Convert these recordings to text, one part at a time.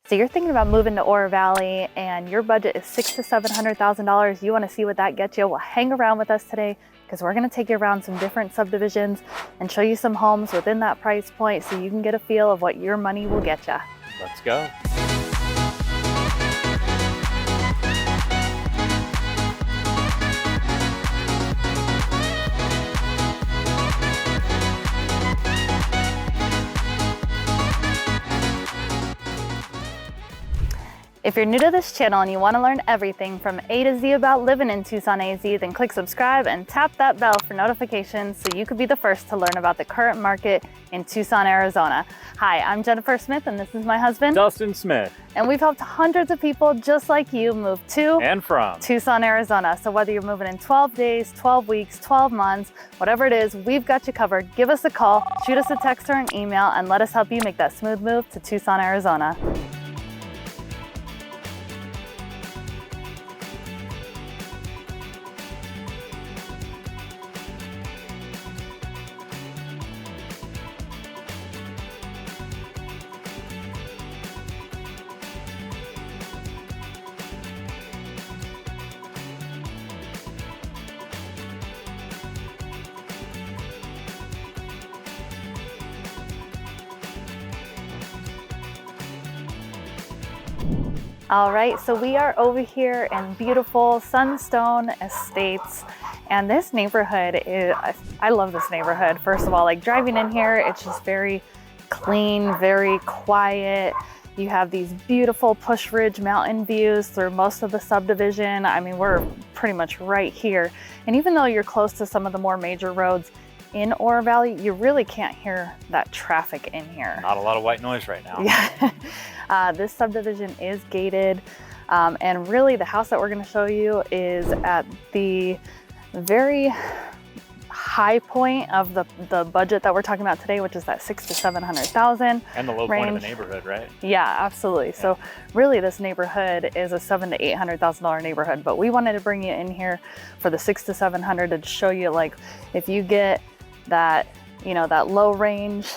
So you're thinking about moving to Oro Valley and your budget is $600,000 to $700,000. You want to see what that gets you? Well, hang around with us today because we're going to take you around some different subdivisions and show you some homes within that price point so you can get a feel of what your money will get you. Let's go. If you're new to this channel and you want to learn everything from A to Z about living in Tucson AZ, then click subscribe and tap that bell for notifications so you could be the first to learn about the current market in Tucson, Arizona. Hi, I'm Jennifer Smith and this is my husband, Dustin Smith. And we've helped hundreds of people just like you move to and from Tucson, Arizona. So whether you're moving in 12 days, 12 weeks, 12 months, whatever it is, we've got you covered. Give us a call, shoot us a text or an email, and let us help you make that smooth move to Tucson, Arizona. All right, so we are over here in beautiful Sunstone Estates, and this neighborhood is, I love this neighborhood. First of all, like driving in here, it's just very clean, very quiet. You have these beautiful Push Ridge mountain views through most of the subdivision. I mean, we're pretty much right here. And even though you're close to some of the more major roads in Oro Valley, you really can't hear that traffic in here. Not a lot of white noise right now. Yeah. This subdivision is gated, and really the house that we're going to show you is at the very high point of the budget that we're talking about today, which is that $600,000 to $700,000 and the low range. point of the neighborhood, right? Yeah, absolutely. Yeah. So really this neighborhood is a $700,000 to $800,000 neighborhood, but we wanted to bring you in here for the $600,000 to $700,000 to show you, like, if you get that, you know, that low range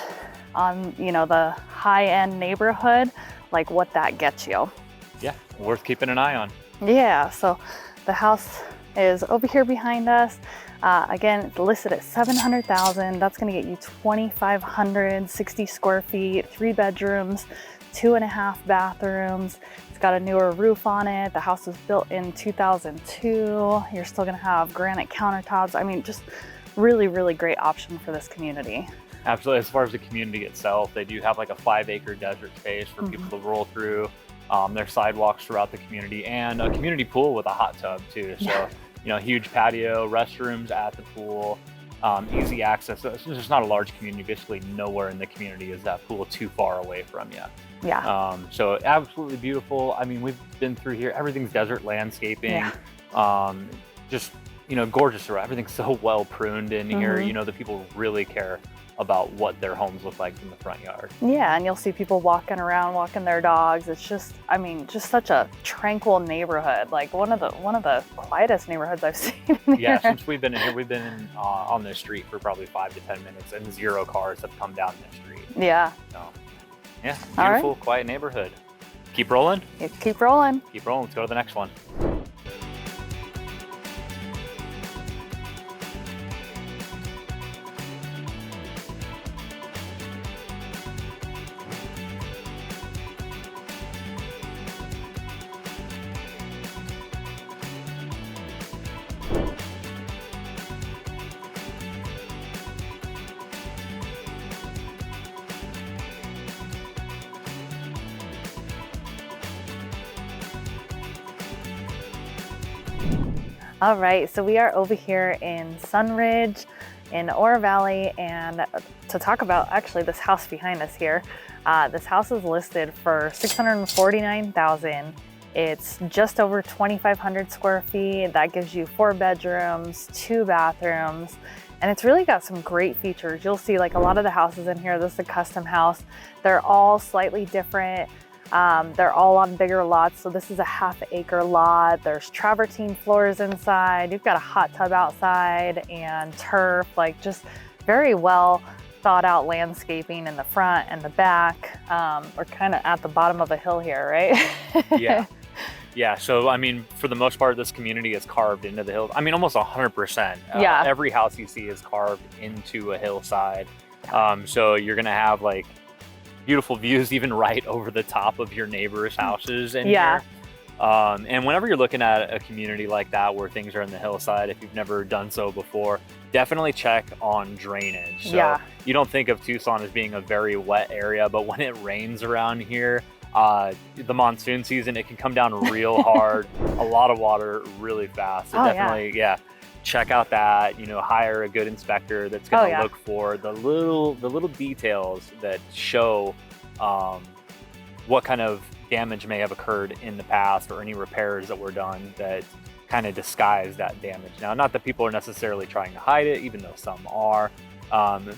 on, you know, the high-end neighborhood, like what that gets you. Yeah, worth keeping an eye on. Yeah, so the house is over here behind us. Again, it's listed at $700,000. That's gonna get you 2,560 square feet, 3 bedrooms, 2.5 bathrooms. It's got a newer roof on it. The house was built in 2002. You're still gonna have granite countertops. I mean, just really, really great option for this community. Absolutely. As far as the community itself, they do have like a 5-acre desert space for people to roll through. There's sidewalks throughout the community and a community pool with a hot tub too. So, you know, huge patio, restrooms at the pool, easy access. So it's just not a large community. Basically nowhere in the community is that pool too far away from you. Yeah. So absolutely beautiful. I mean, we've been through here. Everything's desert landscaping. Yeah. Just, you know, gorgeous. Everything's so well pruned in here. You know, the people really care about what their homes look like from the front yard. Yeah, and you'll see people walking around, walking their dogs. It's just, I mean, just such a tranquil neighborhood. Like one of the quietest neighborhoods I've seen in here. Yeah, since we've been in here, we've been on this street for probably 5 to 10 minutes, and 0 cars have come down this street. Yeah. So, yeah, beautiful, quiet neighborhood. Keep rolling. Keep rolling. Keep rolling. Let's go to the next one. All right, so we are over here in Sunridge in Oro Valley, and to talk about actually this house behind us here. This house is listed for $649,000. It's just over 2,500 square feet. That gives you 4 bedrooms, 2 bathrooms, and it's really got some great features. You'll see, like, a lot of the houses in here, this is a custom house. They're all slightly different. They're all on bigger lots. So this is a 1/2 acre lot. There's travertine floors inside. You've got a hot tub outside and turf, like just very well thought out landscaping in the front and the back. We're kind of at the bottom of a hill here, right? Yeah. Yeah, so I mean, for the most part, this community is carved into the hills. I mean, almost 100%. Yeah. Every house you see is carved into a hillside. So you're gonna have like beautiful views even right over the top of your neighbors' houses in here. And whenever you're looking at a community like that where things are in the hillside, if you've never done so before, definitely check on drainage. So you don't think of Tucson as being a very wet area, but when it rains around here, the monsoon season, it can come down real hard, a lot of water really fast. So definitely, check out that, you know, hire a good inspector that's going to look for the little details that show what kind of damage may have occurred in the past, or any repairs that were done that kind of disguise that damage. Now, not that people are necessarily trying to hide it, even though some are,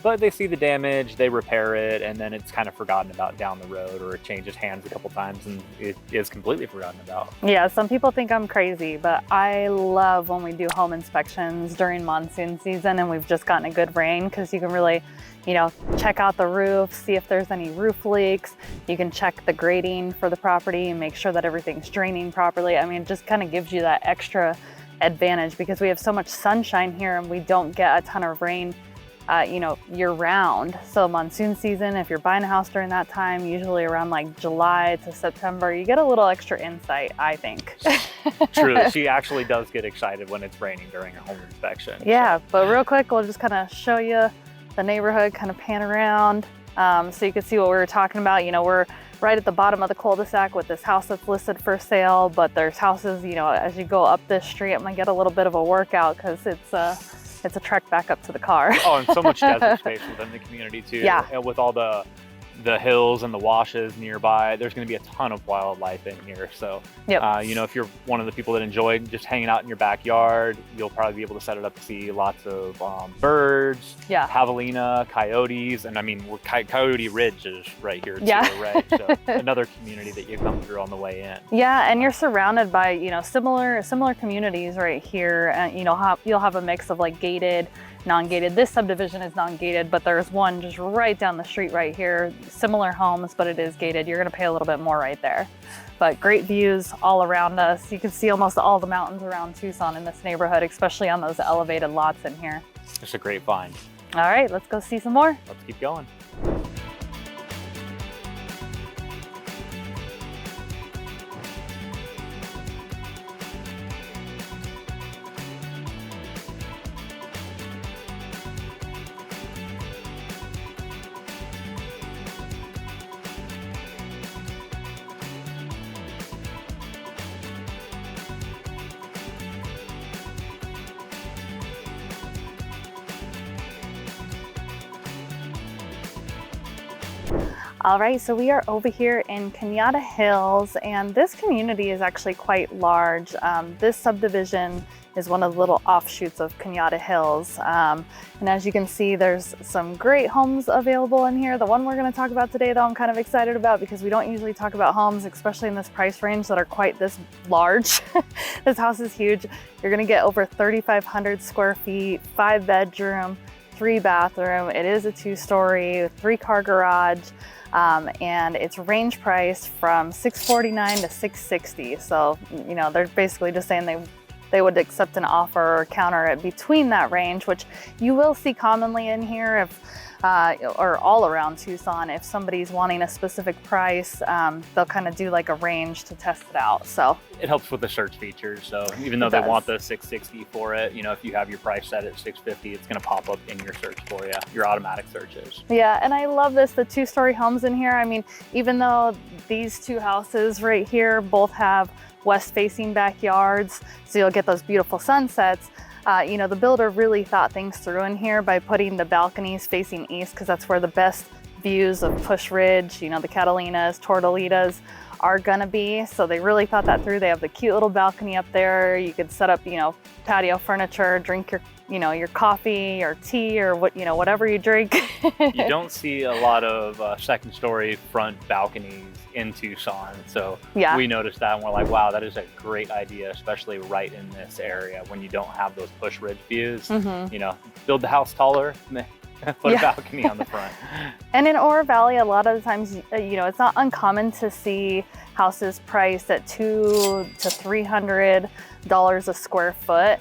but they see the damage, they repair it, and then it's kind of forgotten about down the road, or it changes hands a couple times and it is completely forgotten about. Yeah, some people think I'm crazy, but I love when we do home inspections during monsoon season and we've just gotten a good rain, because you can really, you know, check out the roof, see if there's any roof leaks. You can check the grading for the property and make sure that everything's draining properly. I mean, it just kind of gives you that extra advantage because we have so much sunshine here and we don't get a ton of rain you know, year round. So monsoon season, if you're buying a house during that time, usually around like July to September, you get a little extra insight, I think. True. She actually does get excited when it's raining during a home inspection. Yeah, so. But real quick, we'll just kind of show you the neighborhood, kind of pan around so you can see what we were talking about. You know, we're right at the bottom of the cul-de-sac with this house that's listed for sale, but there's houses, you know, as you go up this street, it might get a little bit of a workout because it's a trek back up to the car. Oh, and so much desert space within the community too. Yeah. And with all the hills and the washes nearby, there's going to be a ton of wildlife in here. So, you know, if you're one of the people that enjoy just hanging out in your backyard, you'll probably be able to set it up to see lots of birds, javelina, coyotes, and I mean, Coyote Ridge is right here too, right? So another community that you come through on the way in. Yeah, and you're surrounded by, you know, similar communities right here. And you know, you'll have a mix of like gated, non-gated. This subdivision is non-gated, but there's one just right down the street right here. Similar homes, but it is gated. You're gonna pay a little bit more right there. But great views all around us. You can see almost all the mountains around Tucson in this neighborhood, especially on those elevated lots in here. It's a great find. All right, let's go see some more. Let's keep going. All right, so we are over here in Cañada Hills, and this community is actually quite large. This subdivision is one of the little offshoots of Cañada Hills. And as you can see, there's some great homes available in here. The one we're gonna talk about today, though, I'm kind of excited about because we don't usually talk about homes, especially in this price range, that are quite this large. This house is huge. You're gonna get over 3,500 square feet, 5-bedroom, 3-bathroom. It is a 2-story, 3-car garage. And it's range price from $649 to $660. So, you know, they're basically just saying they would accept an offer or counter it between that range, which you will see commonly in here if, or all around Tucson. If somebody's wanting a specific price, they'll kind of do like a range to test it out. So it helps with the search features. So even though they want the 660 for it, you know, if you have your price set at 650, it's going to pop up in your search for you, your automatic searches. Yeah, and I love this, the 2-story homes in here. I mean, even though these two houses right here both have west-facing backyards, so you'll get those beautiful sunsets. You know, the builder really thought things through in here by putting the balconies facing east, because that's where the best views of Push Ridge, you know, the Catalinas, Tortolitas are gonna be. So they really thought that through. They have the cute little balcony up there. You could set up, you know, patio furniture, drink your, you know, your coffee or tea or what, you know, whatever you drink. You don't see a lot of 2nd-story front balconies in Tucson. So we noticed that and we're like, wow, that is a great idea, especially right in this area when you don't have those Push Ridge views. You know, build the house taller, put a balcony on the front. And in Oro Valley, a lot of the times, you know, it's not uncommon to see houses priced at $200 to $300 a square foot.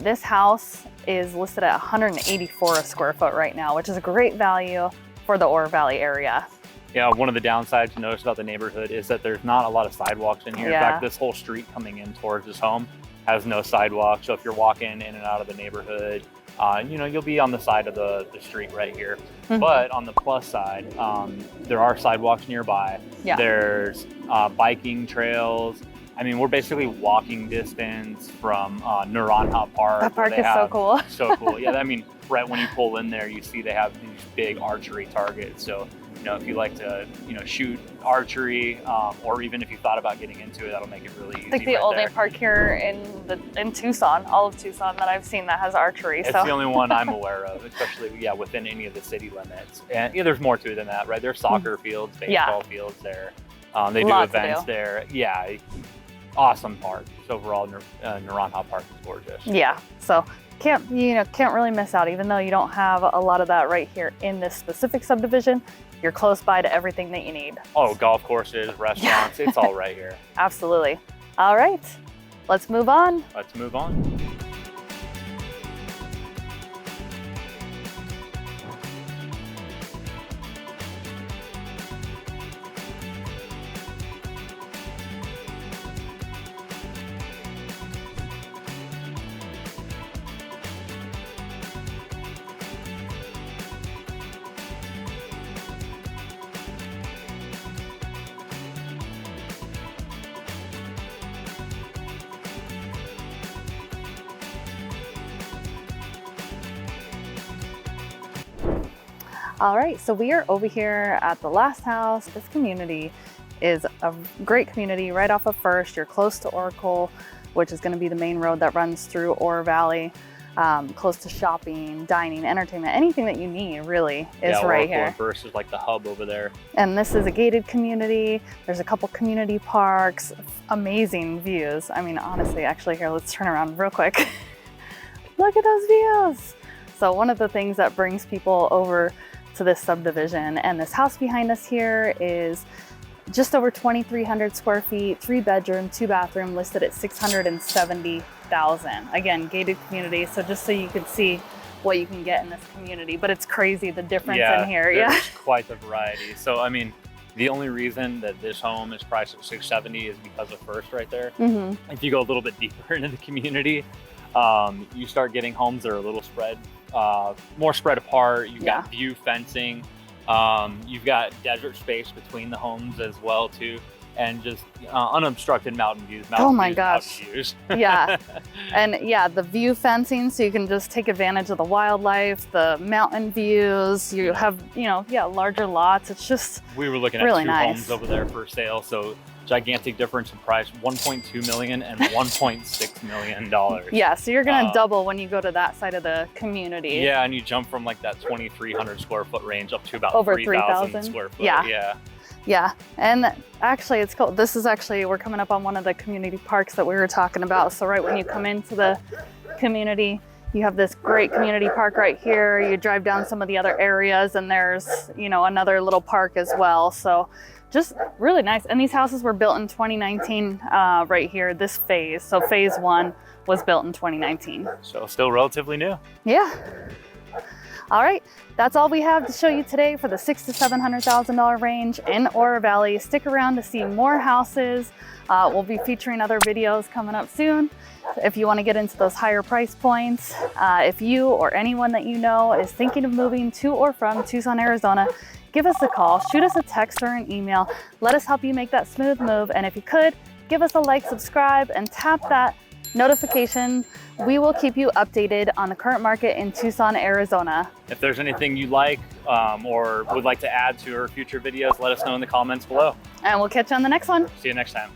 This house is listed at $184 a square foot right now, which is a great value for the Oro Valley area. Yeah, one of the downsides to notice about the neighborhood is that there's not a lot of sidewalks in here. Yeah. In fact, this whole street coming in towards this home has no sidewalk. So if you're walking in and out of the neighborhood, you know, you'll be on the side of the street right here. Mm-hmm. But on the plus side, there are sidewalks nearby. Yeah. There's biking trails. I mean, we're basically walking distance from Naranja Park. That park is so cool. So cool. Yeah, I mean, right when you pull in there, you see they have these big archery targets. So, you know, if you like to, you know, shoot archery, or even if you thought about getting into it, that'll make it really easy. Like the only park here in Tucson, all of Tucson that I've seen that has archery. It's the only one I'm aware of, especially within any of the city limits. And there's more to it than that, right? There's soccer fields, baseball fields there. They do events there. Yeah, awesome park. Just overall, Naranja Park is gorgeous. Yeah, so can't really miss out. Even though you don't have a lot of that right here in this specific subdivision, you're close by to everything that you need. Oh, golf courses, restaurants, it's all right here. Absolutely. All right, let's move on. Let's move on. All right, so we are over here at the last house. This community is a great community right off of First. You're close to Oracle, which is going to be the main road that runs through Oro Valley. Close to shopping, dining, entertainment, anything that you need really is right here. Oracle First is like the hub over there. And this is a gated community. There's a couple community parks, amazing views. I mean, honestly, actually here, let's turn around real quick. Look at those views. So one of the things that brings people over to this subdivision, and this house behind us here is just over 2,300 square feet, 3-bedroom, 2-bathroom, listed at $670,000. Again, gated community, so just so you can see what you can get in this community, but it's crazy the difference in here. There's quite the variety. So I mean, the only reason that this home is priced at $670,000 is because of First right there. Mm-hmm. If you go a little bit deeper into the community, you start getting homes that are a little more spread apart. You've got view fencing. You've got desert space between the homes as well too, and just unobstructed mountain views. Oh my gosh. Yeah. And the view fencing, so you can just take advantage of the wildlife, the mountain views. You have, larger lots. It's just we were looking at really two homes over there for sale. So gigantic difference in price, $1.2 million and $1.6 million. Yeah, so you're gonna double when you go to that side of the community. Yeah, and you jump from like that 2,300 square foot range up to about over 3,000 square foot. Yeah, and actually it's cool. This is we're coming up on one of the community parks that we were talking about. So right when you come into the community, you have this great community park right here. You drive down some of the other areas and there's, another little park as well. So just really nice. And these houses were built in 2019 right here, this phase. So phase 1 was built in 2019. So still relatively new. Yeah. All right, that's all we have to show you today for the $600,000 to $700,000 range in Oro Valley. Stick around to see more houses. We'll be featuring other videos coming up soon. If you want to get into those higher price points, if you or anyone that you know is thinking of moving to or from Tucson, Arizona, give us a call, shoot us a text or an email. Let us help you make that smooth move. And if you could, give us a like, subscribe, and tap that notification. We will keep you updated on the current market in Tucson, Arizona. If there's anything you like or would like to add to our future videos, let us know in the comments below. And we'll catch you on the next one. See you next time.